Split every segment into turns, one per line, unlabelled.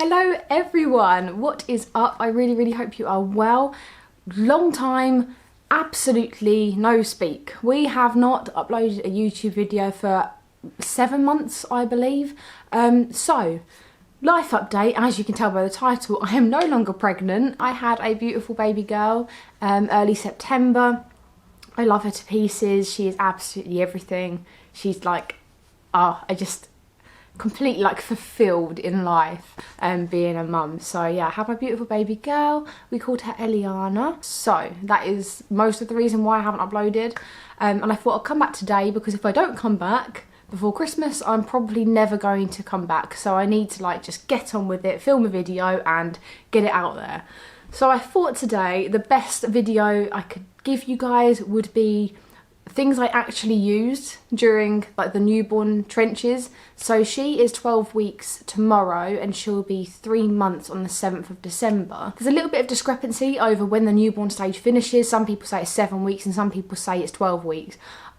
Hello everyone, what is up? I really hope you are well. Long time, absolutely no speak. We have not uploaded a YouTube video for 7 months, I believe. So, life update, as you can tell by the title, I am no longer pregnant. I had a beautiful baby girl early September. I love her to pieces. She is absolutely everything. She's like, I just completely like fulfilled in life being a mum. So yeah, I have my beautiful baby girl. We called her Eliana. So that is most of the reason why I haven't uploaded. And I thought I'd come back today because if I don't come back before Christmas, I'm probably never going to come back. So I need to like just get on with it, film a video and get it out there. So I thought today the best video I could give you guys would be things I actually used during like the newborn trenches. So she is 12 weeks tomorrow and she'll be 3 months on the 7th of December. There's a little bit of discrepancy over when the newborn stage finishes. Some people say it's 7 weeks and some people say it's 12 weeks.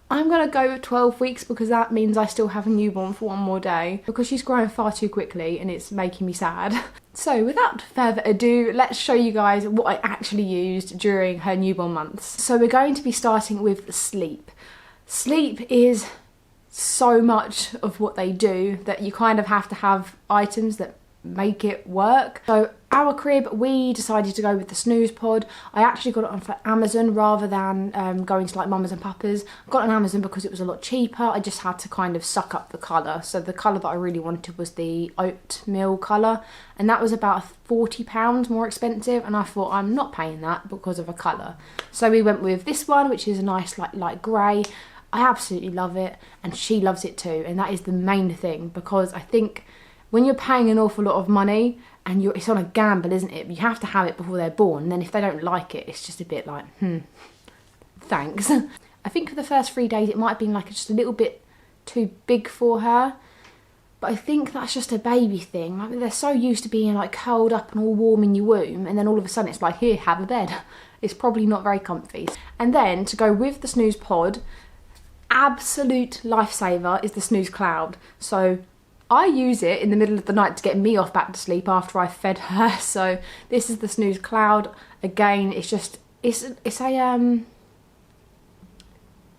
I'm gonna go with 12 weeks because that means I still have a newborn for one more day because she's growing far too quickly and it's making me sad. So without further ado, let's show you guys what I actually used during her newborn months. So we're going to be starting with sleep. Sleep is so much of what they do that you kind of have to have items that make it work. So our crib, we decided to go with the snooze pod. I actually got it on for Amazon rather than going to like Mamas and Papas. I got it on Amazon because it was a lot cheaper. I just had to kind of suck up the colour. So the colour that I really wanted was the oatmeal colour, and that was about £40 more expensive, and I thought I'm not paying that because of a colour. So we went with this one, which is a nice like light grey. I absolutely love it and she loves it too, and that is the main thing, because I think when you're paying an awful lot of money and it's on a gamble, isn't it? You have to have it before they're born, and then if they don't like it, it's just a bit like, thanks. I think for the first 3 days it might have been like just a little bit too big for her, but I think that's just a baby thing. Like, they're so used to being like curled up and all warm in your womb, and then all of a sudden it's like, here, have a bed. It's probably not very comfy. And then to go with the snooze pod, absolute lifesaver is the snooze cloud. So I use it in the middle of the night to get me off back to sleep after I've fed her. So this is the snooze cloud. Again, it's a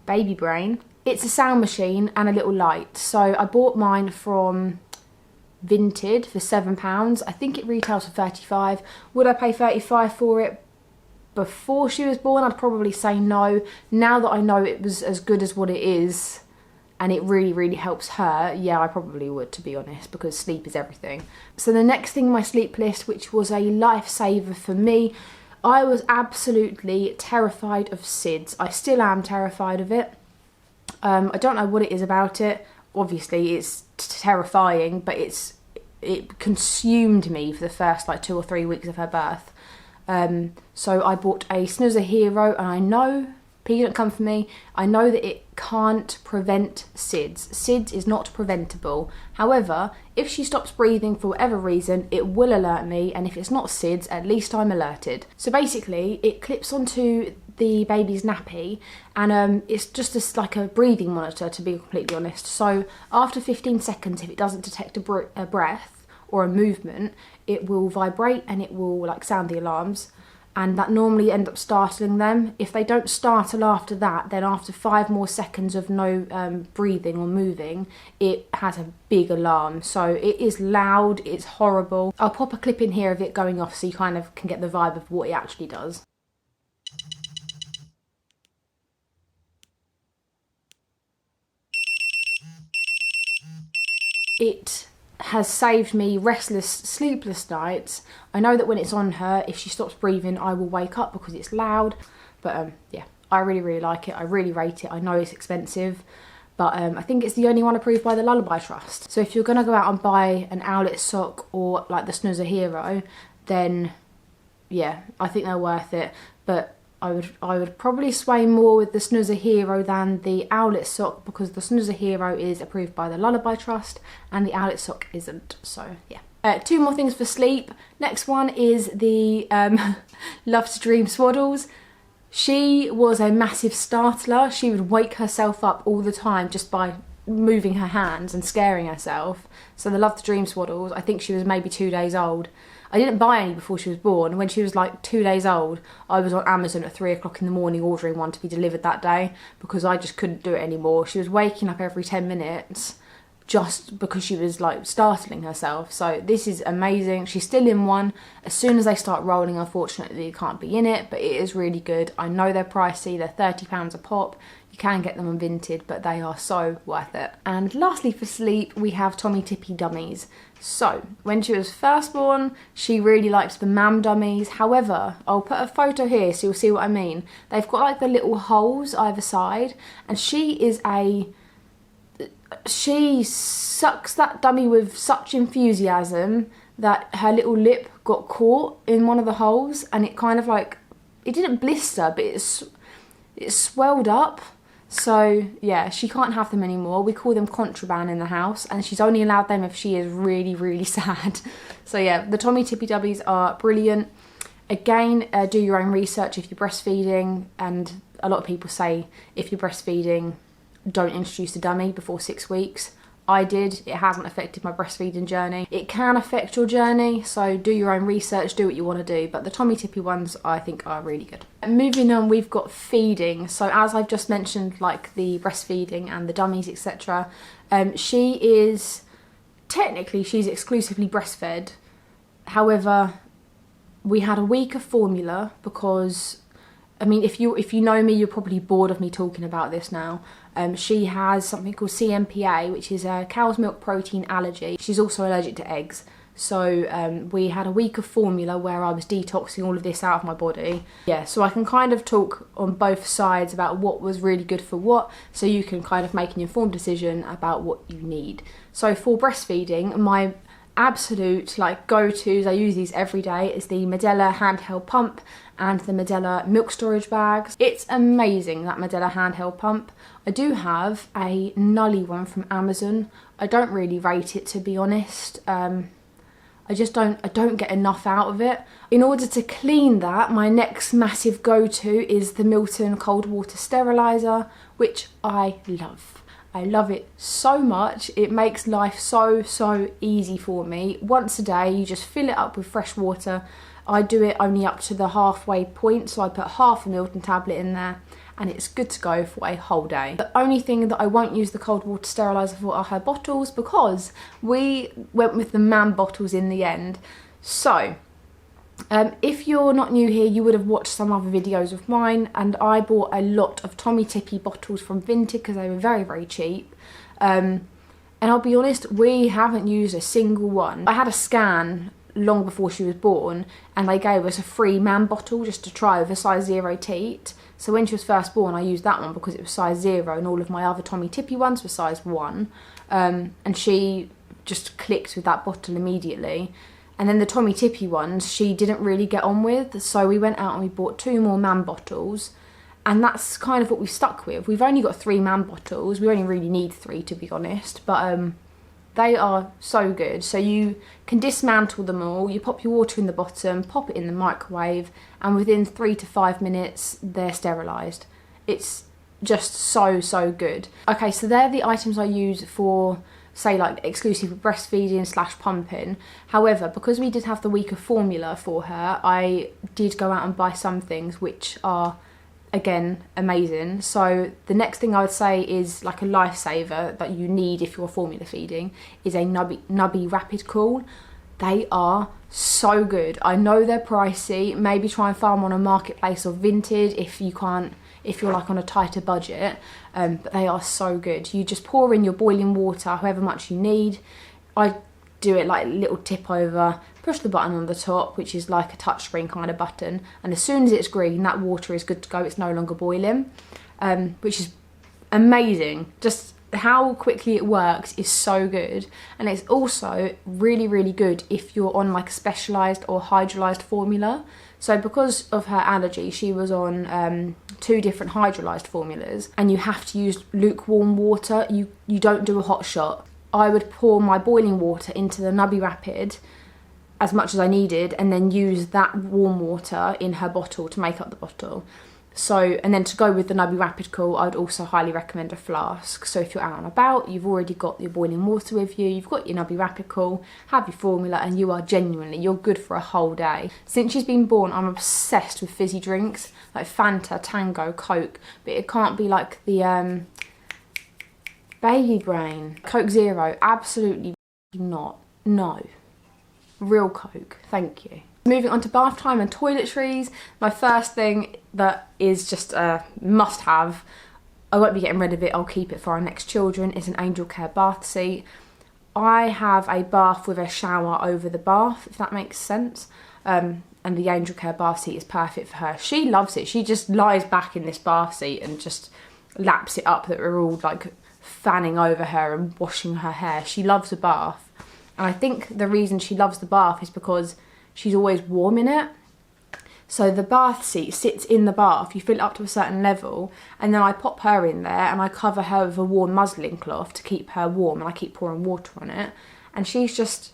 baby brain. It's a sound machine and a little light. So I bought mine from Vinted for £7. I think it retails for 35. Would I pay 35 for it before she was born? I'd probably say no. Now that I know it was as good as what it is and it really helps her, yeah, I probably would, to be honest, because sleep is everything. So the next thing on my sleep list, which was a lifesaver for me, I was absolutely terrified of SIDS. I still am terrified of it. I don't know what it is about it. Obviously it's terrifying, but it consumed me for the first like 2 or 3 weeks of her birth. So I bought a Snoozer Hero, and I know, please don't come for me, I know that it can't prevent SIDS. SIDS is not preventable. However, if she stops breathing for whatever reason, it will alert me, and if it's not SIDS, at least I'm alerted. So basically, it clips onto the baby's nappy, and it's just like a breathing monitor, to be completely honest. So after 15 seconds, if it doesn't detect a breath or a movement, it will vibrate and it will like sound the alarms, and that normally end up startling them. If they don't startle after that, then after 5 more seconds of no breathing or moving, it has a big alarm. So it is loud, it's horrible. I'll pop a clip in here of it going off so you kind of can get the vibe of what it actually does. It has saved me restless, sleepless nights. I know that when it's on her, if she stops breathing, I will wake up because it's loud. But yeah, I really like it. I really rate it. I know it's expensive, but I think it's the only one approved by the Lullaby Trust. So if you're gonna go out and buy an Owlet sock or like the Snoozer Hero, then yeah, I think they're worth it. But I would probably sway more with the Snoozer Hero than the Owlet sock, because the Snoozer Hero is approved by the Lullaby Trust and the Owlet sock isn't. So yeah. 2 more things for sleep. Next one is the Love to Dream swaddles. She was a massive startler. She would wake herself up all the time just by moving her hands and scaring herself. So the Love to Dream swaddles, I think she was maybe 2 days old. I didn't buy any before she was born. When she was like 2 days old, I was on Amazon at 3 o'clock in the morning ordering one to be delivered that day because I just couldn't do it anymore. She was waking up every 10 minutes just because she was like startling herself. So this is amazing. She's still in one. As soon as they start rolling, unfortunately, you can't be in it, but it is really good. I know they're pricey. They're £30 a pop. You can get them on Vinted, but they are so worth it. And lastly, for sleep, we have Tommy Tippy dummies. So when she was first born, she really liked the Mam dummies. However, I'll put a photo here so you'll see what I mean. They've got like the little holes either side, and she sucks that dummy with such enthusiasm that her little lip got caught in one of the holes, and it kind of like, it didn't blister, but it swelled up. So yeah, she can't have them anymore. We call them contraband in the house, and she's only allowed them if she is really, really sad. So yeah, the Tommy Tippy dummies are brilliant. Again, do your own research if you're breastfeeding, and a lot of people say if you're breastfeeding, don't introduce a dummy before 6 weeks. I did. It hasn't affected my breastfeeding journey. It can affect your journey, so do your own research, do what you want to do, but the Tommy Tippy ones I think are really good. Moving on, we've got feeding. So as I've just mentioned, like the breastfeeding and the dummies, etc., she's exclusively breastfed. However, we had a week of formula because, I mean, if you know me, you're probably bored of me talking about this now. She has something called CMPA, which is a cow's milk protein allergy. She's also allergic to eggs. So we had a week of formula where I was detoxing all of this out of my body. Yeah, so I can kind of talk on both sides about what was really good for what, so you can kind of make an informed decision about what you need. So for breastfeeding, my absolute like go-tos, I use these every day, is the Medela handheld pump and the Medela milk storage bags. It's amazing, that Medela handheld pump. I do have a Nully one from Amazon. I don't really rate it, to be honest. I don't get enough out of it. In order to clean that, my next massive go-to is the Milton cold water sterilizer, which I love. I love it so much. It makes life so easy for me. Once a day, you just fill it up with fresh water. I do it only up to the halfway point, so I put half a Milton tablet in there, and it's good to go for a whole day. The only thing that I won't use the cold water sterilizer for are her bottles, because we went with the Mam bottles in the end. So if you're not new here, you would have watched some other videos of mine, and I bought a lot of Tommy Tippy bottles from Vinted because they were very cheap. And I'll be honest, we haven't used a single one. I had a scan long before she was born, and they gave us a free Mam bottle just to try with a size 0 teat. So when she was first born, I used that one because it was size 0, and all of my other Tommy Tippy ones were size 1. And she just clicked with that bottle immediately. And then the Tommy Tippy ones, she didn't really get on with, so we went out and we bought 2 more Mam bottles, and that's kind of what we've stuck with. We've only got 3 Mam bottles. We only really need 3, to be honest, but they are so good. So you can dismantle them all, you pop your water in the bottom, pop it in the microwave, and within 3 to 5 minutes, they're sterilised. It's just so good. Okay, so they're the items I use for, say, like exclusive breastfeeding / pumping. However, because we did have the week of formula for her, I did go out and buy some things which are, again, amazing. So the next thing I would say is like a lifesaver that you need if you're formula feeding is a Nubby Rapid Cool. They are so good. I know they're pricey. Maybe try and find them on a marketplace or Vinted if you're like on a tighter budget, but they are so good. You just pour in your boiling water, however much you need. I do it like a little tip over, push the button on the top, which is like a touchscreen kind of button, and as soon as it's green, that water is good to go. It's no longer boiling, which is amazing. Just how quickly it works is so good. And it's also really good if you're on like a specialised or hydrolyzed formula. So because of her allergy, she was on 2 different hydrolyzed formulas, and you have to use lukewarm water. You don't do a hot shot. I would pour my boiling water into the Nubby Rapid as much as I needed, and then use that warm water in her bottle to make up the bottle. So, and then to go with the Nubby Rapid Cool, I'd also highly recommend a flask. So if you're out and about, you've already got your boiling water with you, you've got your Nubby Rapid Cool, have your formula, and you are genuinely, you're good for a whole day. Since she's been born, I'm obsessed with fizzy drinks, like Fanta, Tango, Coke, but it can't be like the Baby Brain. Coke Zero, absolutely not. No. Real Coke, thank you. Moving on to bath time and toiletries, my first thing that is just a must-have, I won't be getting rid of it, I'll keep it for our next children, is an Angel Care bath seat. I have a bath with a shower over the bath, if that makes sense, and the Angel Care bath seat is perfect for her. She loves it. She just lies back in this bath seat and just laps it up that we're all like fanning over her and washing her hair. She loves a bath, and I think the reason she loves the bath is because she's always warm in it. So the bath seat sits in the bath, you fill it up to a certain level, and then I pop her in there and I cover her with a warm muslin cloth to keep her warm, and I keep pouring water on it, and she's just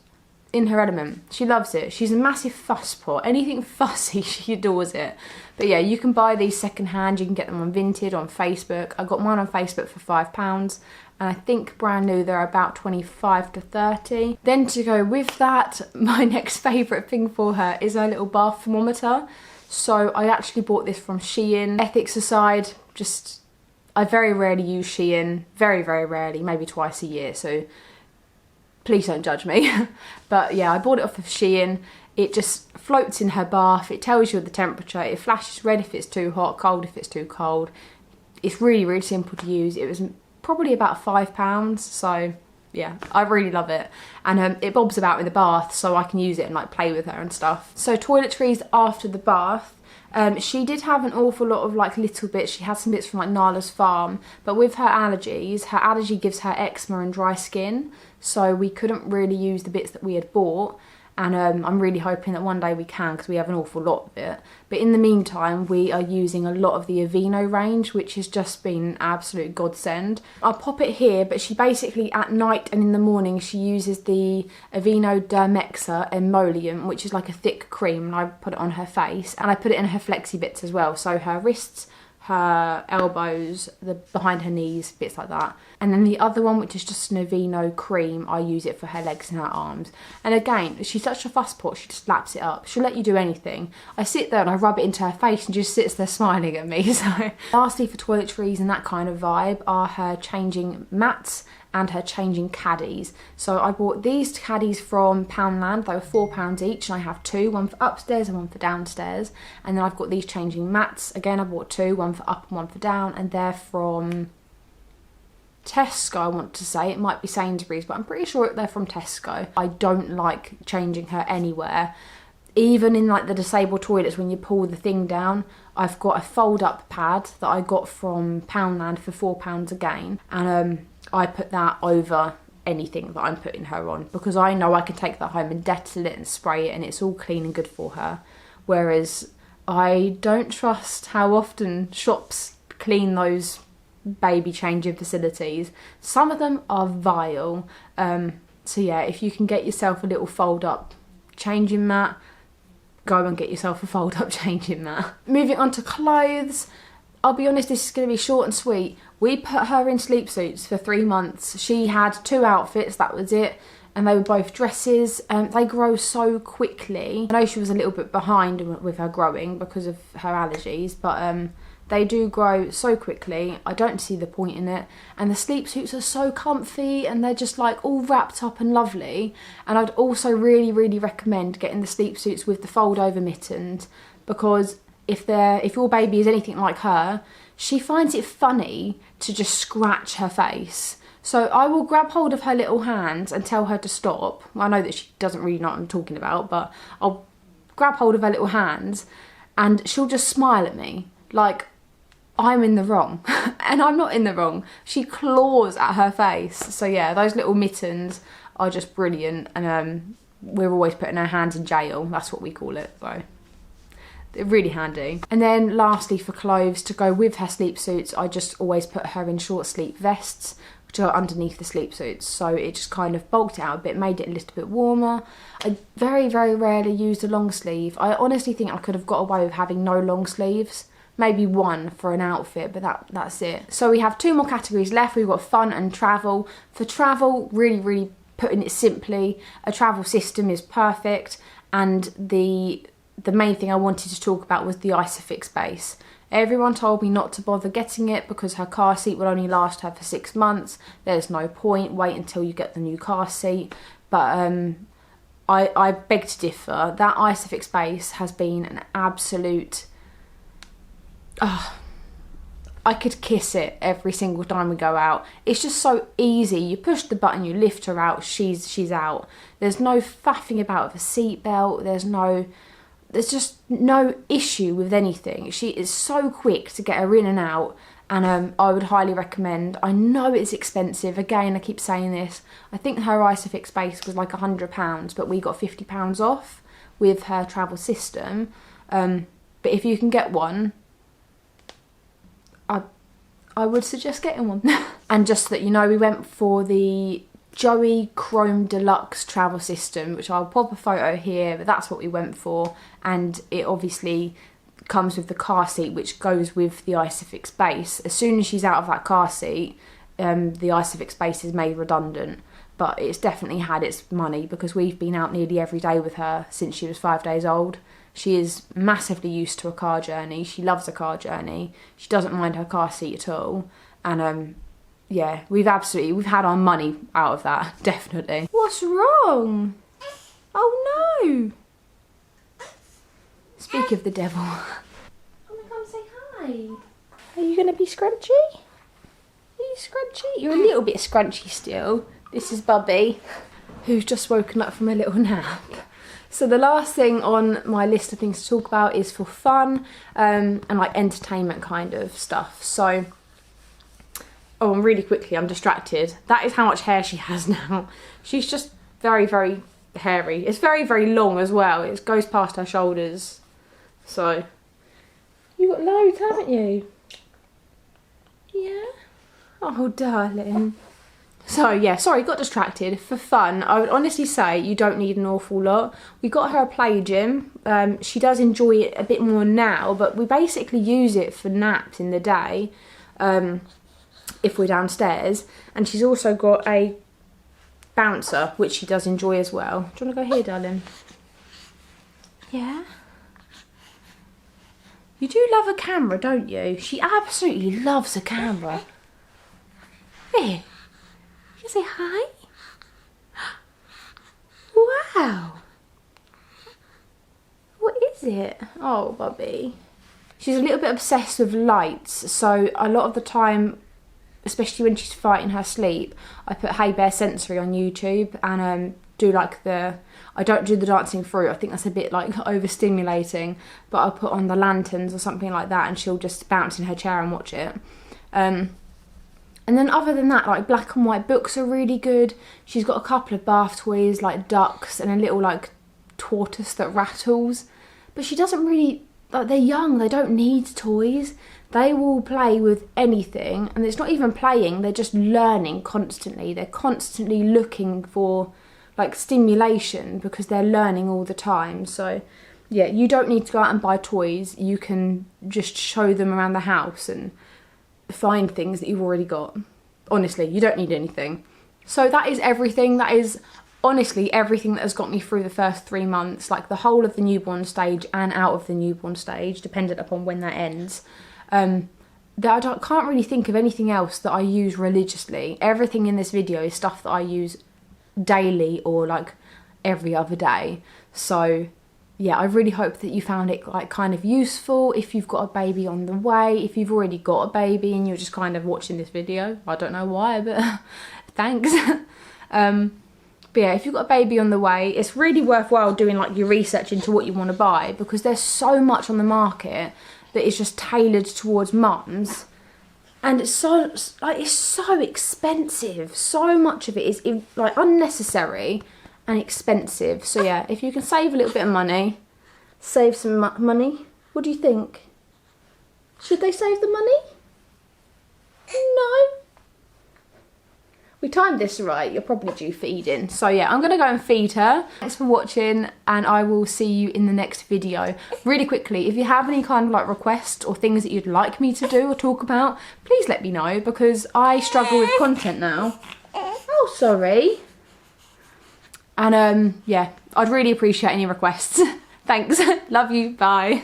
in her element. She loves it. She's a massive fuss pot. Anything fussy, she adores it. But yeah, you can buy these second hand, you can get them on Vinted, on Facebook. I got mine on Facebook for £5, and I think brand new they're about 25 to 30. Then to go with that, my next favourite thing for her is her little bath thermometer. So I actually bought this from Shein. Ethics aside, just I very rarely use Shein, very rarely, maybe twice a year, so please don't judge me. But yeah, I bought it off of Shein. It just floats in her bath, it tells you the temperature, it flashes red if it's too hot, cold if it's too cold. It's really simple to use. It was probably about £5, so yeah, I really love it. And it bobs about in the bath, so I can use it and like play with her and stuff. So toiletries after the bath. She did have an awful lot of like little bits. She had some bits from like Nala's farm, but with her allergies, her allergy gives her eczema and dry skin, so we couldn't really use the bits that we had bought. And I'm really hoping that one day we can, because we have an awful lot of it. But in the meantime, we are using a lot of the Aveeno range, which has just been an absolute godsend. I'll pop it here, but she basically at night and in the morning, she uses the Aveeno Dermexa Emollient, which is like a thick cream, and I put it on her face. And I put it in her flexi bits as well, so her wrists, her elbows, the behind her knees, bits like that. And then the other one, which is just an Aveeno cream, I use it for her legs and her arms. And again, she's such a fuss pot, she just laps it up. She'll let you do anything. I sit there and I rub it into her face and just sits there smiling at me. So lastly, for toiletries and that kind of vibe, are her changing mats and her changing caddies. So I bought these caddies from Poundland. They were £4 each, and I have two, one for upstairs and one for downstairs. And then I've got these changing mats. Again, I bought two, one for up and one for down, and they're from Tesco, I want to say. It might be Sainsbury's, but I'm pretty sure they're from Tesco. I don't like changing her anywhere. Even in like the disabled toilets, when you pull the thing down, I've got a fold-up pad that I got from Poundland for £4 again, and I put that over anything that I'm putting her on, because I know I can take that home and Dettol it and spray it and it's all clean and good for her. Whereas I don't trust how often shops clean those baby changing facilities. Some of them are vile. So yeah, if you can get yourself a little fold-up changing mat, go and get yourself a fold-up changing mat. Moving on to clothes. I'll be honest, this is going to be short and sweet. We put her in sleep suits for 3 months. She had 2 outfits, that was it. And they were both dresses. They grow so quickly. I know she was a little bit behind with her growing because of her allergies, but they do grow so quickly. I don't see the point in it. And the sleep suits are so comfy, and they're just like all wrapped up and lovely. And I'd also really recommend getting the sleep suits with the fold over mittens, because if your baby is anything like her, she finds it funny to just scratch her face. So I will grab hold of her little hands and tell her to stop. Well, I know that she doesn't really know what I'm talking about, but I'll grab hold of her little hands and she'll just smile at me like I'm in the wrong. And I'm not in the wrong. She claws at her face. So yeah, those little mittens are just brilliant, and we're always putting our hands in jail. That's what we call it, so they're really handy. And then lastly, for clothes to go with her sleep suits, I just always put her in short sleeve vests which are underneath the sleep suits, so it just kind of bulked it out a bit, made it a little bit warmer. I very rarely used a long sleeve. I honestly think I could have got away with having no long sleeves maybe one for an outfit, but that's it. So we have 2 more categories left. We've got fun and travel. For travel, really putting it simply, a travel system is perfect, and the main thing I wanted to talk about was the Isofix base. Everyone told me not to bother getting it because her car seat will only last her for 6 months. There's no point, wait until you get the new car seat. But I beg to differ. That Isofix base has been an absolute... I could kiss it every single time we go out. It's just so easy. You push the button, you lift her out, she's out. There's no faffing about with a seatbelt. There's just no issue with anything. She is so quick to get her in and out, and I would highly recommend. I know it's expensive. Again, I keep saying this. I think her Isofix base was like £100, but we got £50 off with her travel system. But if you can get one, I would suggest getting one. And just so that you know, we went for the Joey Chrome Deluxe travel system, which I'll pop a photo here, but that's what we went for. And it obviously comes with the car seat, which goes with the Isofix base. As soon as she's out of that car seat, the Isofix base is made redundant. But it's definitely had its money, because we've been out nearly every day with her since she was 5 days old. She is massively used to a car journey. She loves a car journey. She doesn't mind her car seat at all. And yeah, we've had our money out of that, definitely. What's wrong? Oh no! Speak of the devil. I'm gonna come say hi. Are you gonna be scrunchy? Are you scrunchy? You're a little bit scrunchy still. This is Bubby, who's just woken up from a little nap. So the last thing on my list of things to talk about is for fun and like entertainment kind of stuff. So, oh, and really quickly, I'm distracted. That is how much hair she has now. She's just very hairy. It's very long as well. It goes past her shoulders. So, you got loads, haven't you? Yeah? Oh, darling. So yeah, sorry, got distracted. For fun, I would honestly say you don't need an awful lot. We got her a play gym. She does enjoy it a bit more now, but we basically use it for naps in the day if we're downstairs. And she's also got a bouncer, which she does enjoy as well. Do you want to go here, darling? Yeah? You do love a camera, don't you? She absolutely loves a camera. Here. You say hi? Wow. What is it? Oh, Bubby. She's a little bit obsessed with lights, so a lot of the time, especially when she's fighting her sleep, I put Hey Bear Sensory on YouTube and do like I don't do the dancing through. I think that's a bit like overstimulating, but I'll put on the lanterns or something like that and she'll just bounce in her chair and watch it. And then other than that, like black and white books are really good. She's got a couple of bath toys like ducks and a little like tortoise that rattles. But she doesn't really, like, they're young, they don't need toys. They will play with anything, and it's not even playing, they're just learning constantly. They're constantly looking for like stimulation because they're learning all the time. So yeah, you don't need to go out and buy toys. You can just show them around the house and find things that you've already got. Honestly, you don't need anything. So that is everything. That is honestly everything that has got me through the first 3 months, like the whole of the newborn stage and out of the newborn stage, dependent upon when that ends. That I can't really think of anything else that I use religiously. Everything in this video is stuff that I use daily or like every other day. So yeah, I really hope that you found it like kind of useful. If you've got a baby on the way, if you've already got a baby and you're just kind of watching this video, I don't know why, but thanks. But yeah, if you've got a baby on the way, it's really worthwhile doing like your research into what you want to buy, because there's so much on the market that is just tailored towards mums, and it's so expensive. So much of it is like unnecessary and expensive. So yeah, if you can save a little bit of money, save some money. What do you think? Should they save the money? No. we timed this right, you're probably due feeding. So yeah, I'm gonna go and feed her. Thanks for watching, and I will see you in the next video. Really quickly, if you have any kind of like requests or things that you'd like me to do or talk about, please let me know, because I struggle with content now. Oh, sorry. And yeah, I'd really appreciate any requests. Thanks, love you, bye.